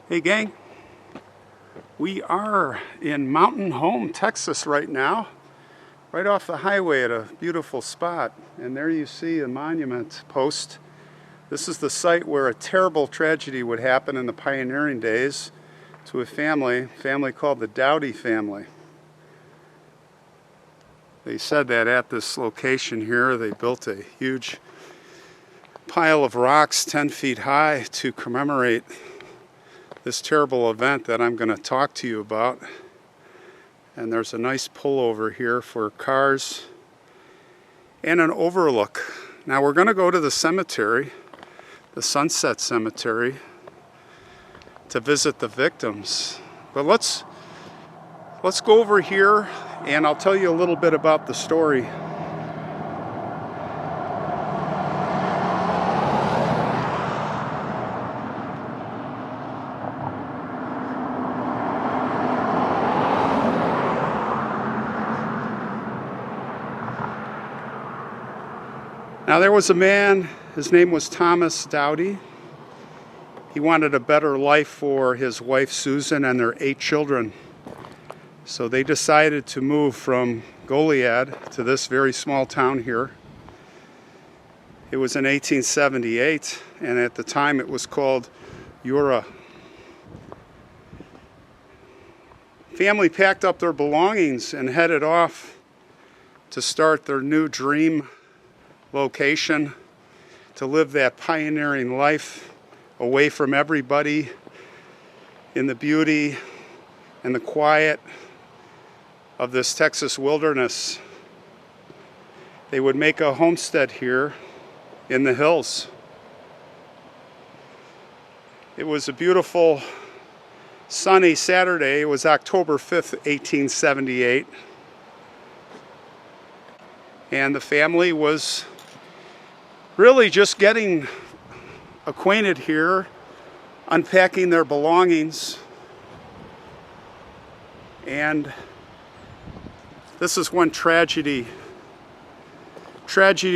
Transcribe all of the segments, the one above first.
Hey gang, we are in Mountain Home, Texas right now, right off the highway at a beautiful spot. And there you see a monument post. This is the site where a terrible tragedy would happen in the pioneering days to a family called the Dowdy family. They said that at this location here, they built a huge pile of rocks 10 feet high to commemorate this terrible event that I'm going to talk to you about. And there's a nice pullover here for cars and an overlook. Now we're going to go to the cemetery, the Sunset Cemetery, to visit the victims. But let's go over here and I'll tell you a little bit about the story. Now there was a man, his name was Thomas Dowdy. He wanted a better life for his wife Susan and their 8 children. So they decided to move from Goliad to this very small town here. It was in 1878, and at the time it was called Eura. Family packed up their belongings and headed off to start their new dream location, to live that pioneering life away from everybody, in the beauty and the quiet of this Texas wilderness. They would make a homestead here in the hills. It was a beautiful sunny Saturday. It was October 5th, 1878. And the family was really just getting acquainted here, unpacking their belongings. And this is when tragedy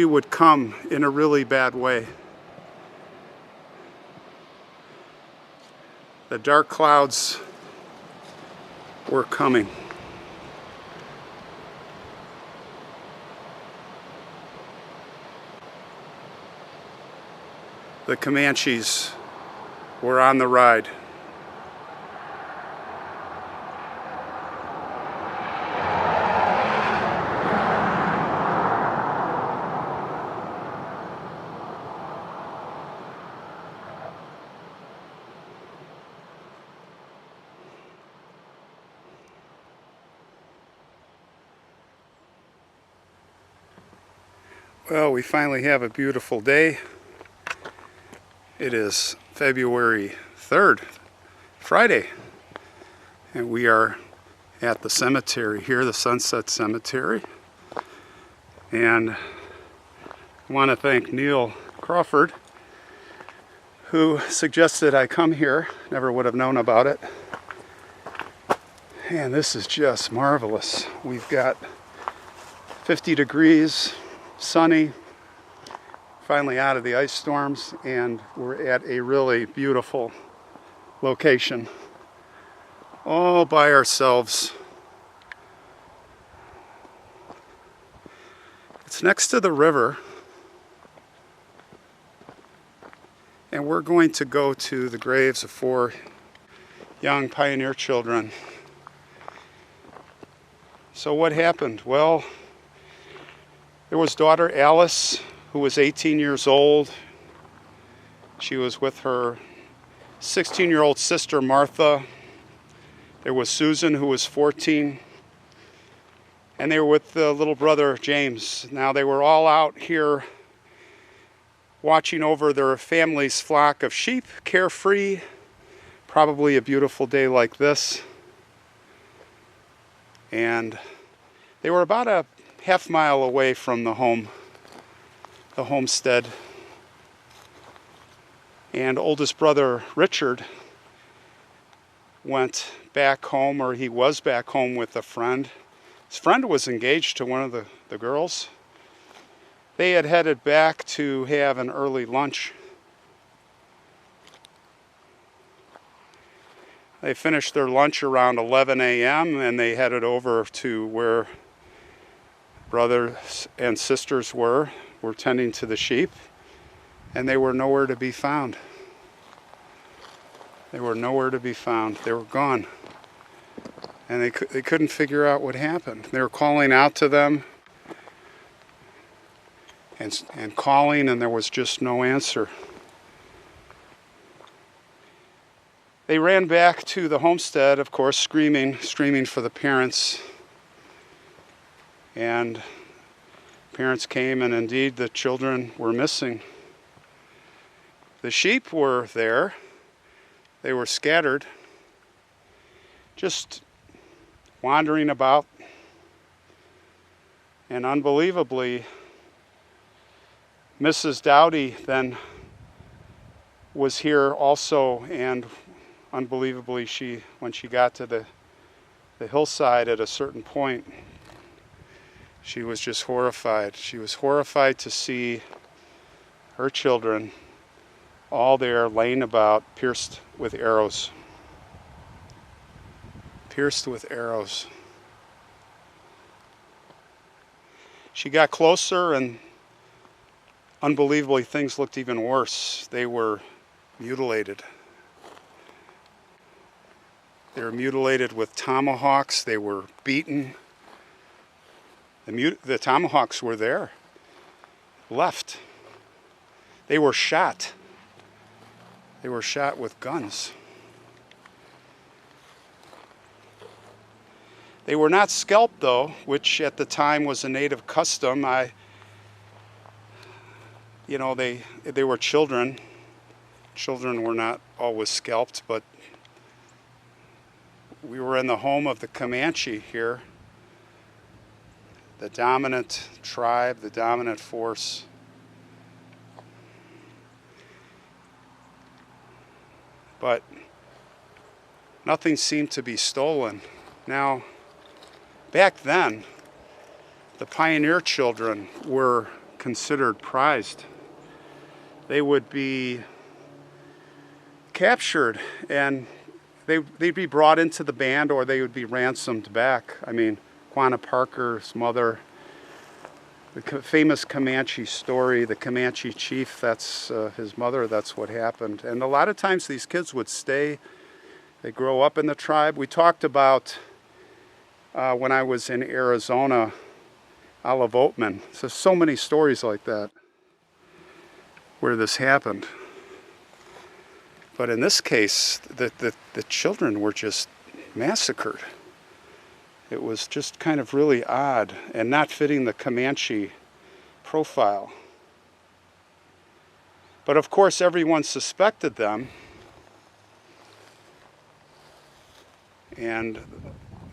would come in a really bad way. The dark clouds were coming. The Comanches were on the ride. Well, we finally have a beautiful day. It is February 3rd, Friday, and we are at the cemetery here, the Sunset Cemetery. And I want to thank Neil Crawford, who suggested I come here. Never would have known about it. And this is just marvelous. We've got 50 degrees, sunny, finally out of the ice storms, and we're at a really beautiful location all by ourselves. It's next to the river, and we're going to go to the graves of 4 young pioneer children. So what happened? Well, there was daughter Alice, who was 18 years old. She was with her 16-year-old sister Martha. There was Susan, who was 14. And they were with the little brother James. Now they were all out here watching over their family's flock of sheep, carefree. Probably a beautiful day like this. And they were about a half-mile away from the homestead. And oldest brother Richard went back home, or he was back home with a friend. His friend was engaged to one of the girls. They had headed back to have an early lunch. They finished their lunch around 11 a.m. and they headed over to where brothers and sisters were tending to the sheep, and they were nowhere to be found. They were nowhere to be found. They were gone. And they couldn't figure out what happened. They were calling out to them and calling, and there was just no answer. They ran back to the homestead, of course, screaming for the parents. And parents came, and indeed the children were missing. The sheep were there. They were scattered, just wandering about. And unbelievably, Mrs. Dowdy then was here also, and unbelievably, when she got to the hillside at a certain point, she was just horrified. She was horrified to see her children all there laying about, pierced with arrows. Pierced with arrows. She got closer, and unbelievably, things looked even worse. They were mutilated. They were mutilated with tomahawks. They were beaten. The tomahawks were there, left. They were shot. They were shot with guns. They were not scalped, though, which at the time was a native custom. They were children. Children were not always scalped, but we were in the home of the Comanche here, the dominant tribe, the dominant force. But nothing seemed to be stolen. Now, back then, the pioneer children were considered prized. They would be captured, and they'd be brought into the band, or they would be ransomed back. I mean, Quanah Parker's mother, the famous Comanche story, the Comanche chief, that's his mother, that's what happened. And a lot of times these kids would stay, they grow up in the tribe. We talked about, when I was in Arizona, Olive Oatman. So many stories like that where this happened. But in this case, the children were just massacred. It was just kind of really odd and not fitting the Comanche profile. But of course, everyone suspected them, and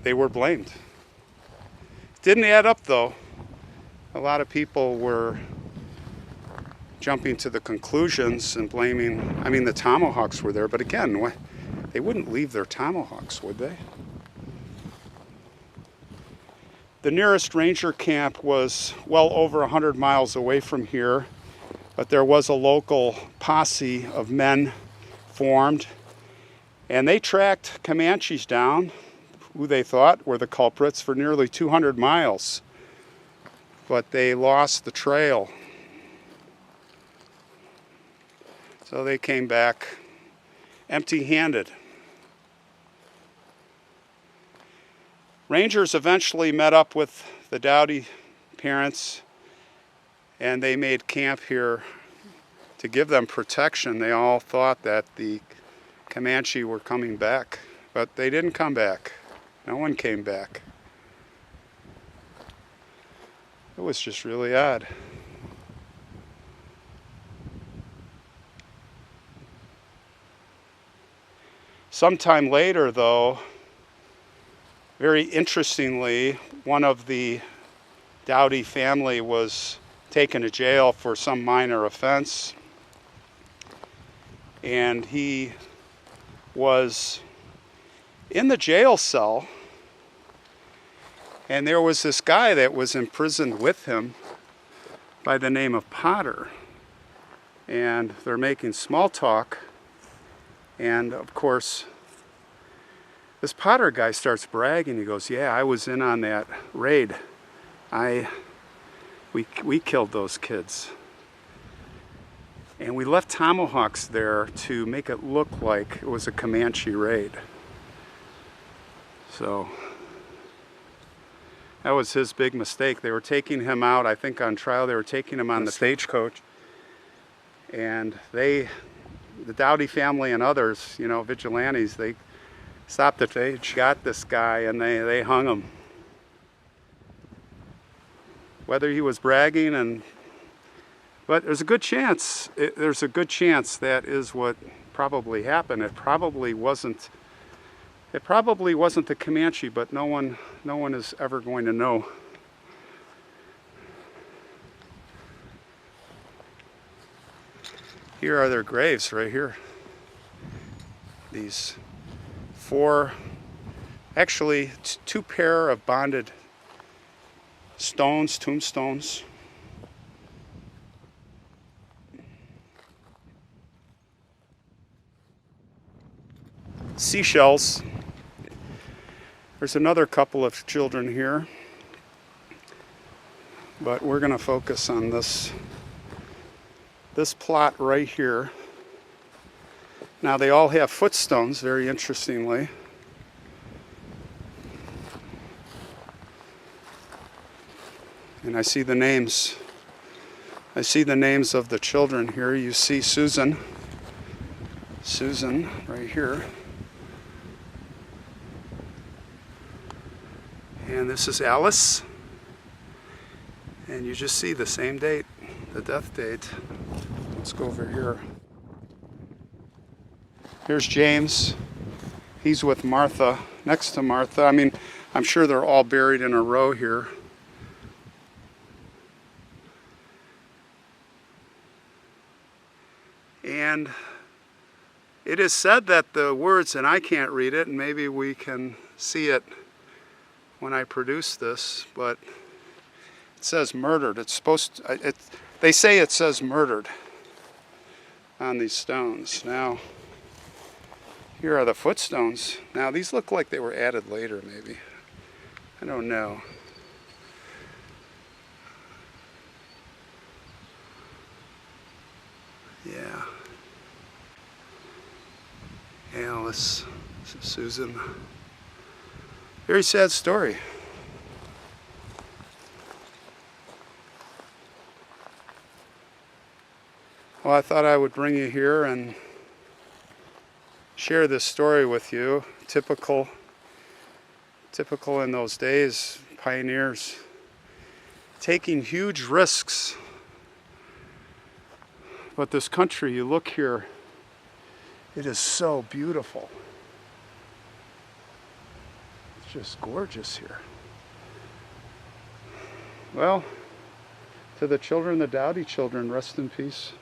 they were blamed. Didn't add up, though. A lot of people were jumping to the conclusions and blaming, the tomahawks were there, but again, they wouldn't leave their tomahawks, would they? The nearest ranger camp was well over 100 miles away from here, but there was a local posse of men formed, and they tracked Comanches down, who they thought were the culprits, for nearly 200 miles. But they lost the trail. So they came back empty-handed. Rangers eventually met up with the Dowdy parents, and they made camp here to give them protection. They all thought that the Comanche were coming back, but they didn't come back. No one came back. It was just really odd. Sometime later, though, very interestingly, one of the Dowdy family was taken to jail for some minor offense, and he was in the jail cell, and there was this guy that was imprisoned with him by the name of Potter, and they're making small talk, and of course This Potter guy starts bragging. He goes, yeah, I was in on that raid. We killed those kids. And we left tomahawks there to make it look like it was a Comanche raid. So that was his big mistake. They were taking him out, I think on trial, they were taking him on the stagecoach. And the Dowdy family and others, you know, vigilantes, they stopped the stage, got this guy, and they hung him. Whether he was bragging, but there's a good chance, that is what probably happened. It probably wasn't the Comanche, but no one is ever going to know. Here are their graves right here. These four, actually two pair of bonded stones, tombstones. Seashells. There's another couple of children here, but we're going to focus on this plot right here. Now they all have footstones, very interestingly. And I see the names. I see the names of the children here. You see Susan right here. And this is Alice. And you just see the same date, the death date. Let's go over here. Here's James. He's with Martha, next to Martha. I mean, I'm sure they're all buried in a row here. And it is said that the words, and I can't read it, and maybe we can see it when I produce this, but it says murdered. It's supposed to, they say it says murdered on these stones. Now, here are the footstones. Now, these look like they were added later, maybe. I don't know. Yeah. Alice, Susan. Very sad story. Well, I thought I would bring you here and share this story with you. Typical in those days, pioneers taking huge risks. But this country, you look here, it is so beautiful. It's just gorgeous here. Well, to the children, the Dowdy children, rest in peace.